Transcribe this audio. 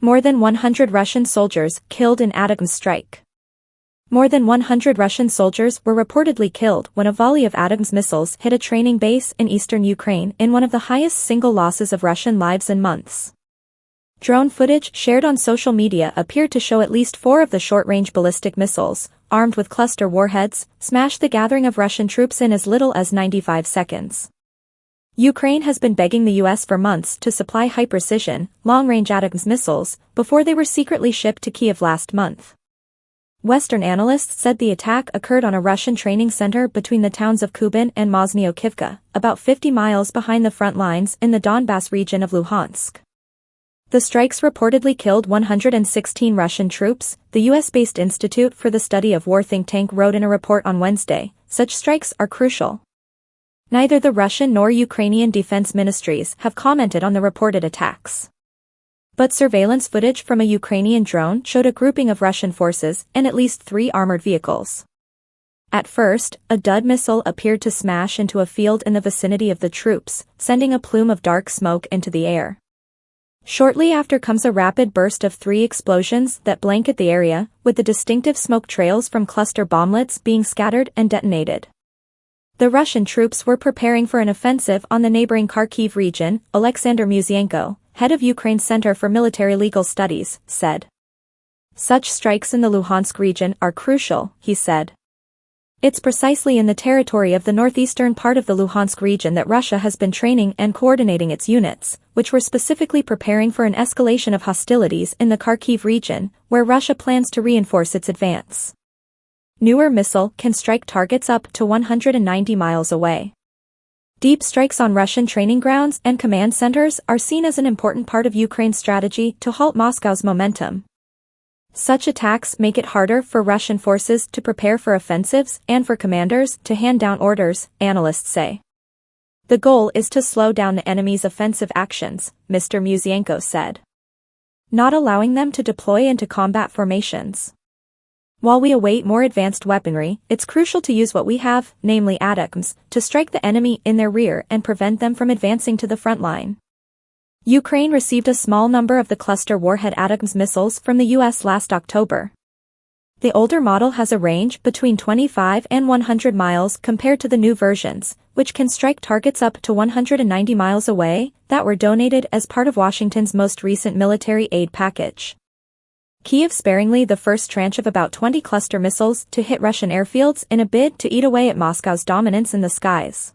More than 100 Russian soldiers killed in ATACMS strike. More than 100 Russian soldiers were reportedly killed when a volley of ATACMS missiles hit a training base in eastern Ukraine in one of the highest single losses of Russian lives in months. Drone footage shared on social media appeared to show at least 4 of the short-range ballistic missiles, armed with cluster warheads, smashed the gathering of Russian troops in as little as 95 seconds. Ukraine has been begging the US for months to supply high-precision, long-range ATACMS missiles before they were secretly shipped to Kiev last month. Western analysts said the attack occurred on a Russian training center between the towns of Kubin and Mozhnyo-Kivka, about 50 miles behind the front lines in the Donbas region of Luhansk. The strikes reportedly killed 116 Russian troops, the US-based Institute for the Study of War think tank wrote in a report on Wednesday. Such strikes are crucial. Neither the Russian nor Ukrainian defense ministries have commented on the reported attacks. But surveillance footage from a Ukrainian drone showed a grouping of Russian forces and at least 3 armored vehicles. At first, a Dud missile appeared to smash into a field in the vicinity of the troops, sending a plume of dark smoke into the air. Shortly after comes a rapid burst of 3 explosions that blanket the area, with the distinctive smoke trails from cluster bomblets being scattered and detonated. The Russian troops were preparing for an offensive on the neighboring Kharkiv region, Alexander Musienko, head of Ukraine's Center for Military Legal Studies, said. Such strikes in the Luhansk region are crucial, he said. It's precisely in the territory of the northeastern part of the Luhansk region that Russia has been training and coordinating its units, which were specifically preparing for an escalation of hostilities in the Kharkiv region, where Russia plans to reinforce its advance. Newer missile can strike targets up to 190 miles away. Deep strikes on Russian training grounds and command centers are seen as an important part of Ukraine's strategy to halt Moscow's momentum. Such attacks make it harder for Russian forces to prepare for offensives and for commanders to hand down orders, analysts say. The goal is to slow down the enemy's offensive actions, Mr. Musienko said. Not allowing them to deploy into combat formations. While we await more advanced weaponry, it's crucial to use what we have, namely ATACMS, to strike the enemy in their rear and prevent them from advancing to the front line. Ukraine received a small number of the cluster warhead ATACMS missiles from the US last October. The older model has a range between 25 and 100 miles compared to the new versions, which can strike targets up to 190 miles away, that were donated as part of Washington's most recent military aid package. Kiev sparingly the first tranche of about 20 cluster missiles to hit Russian airfields in a bid to eat away at Moscow's dominance in the skies.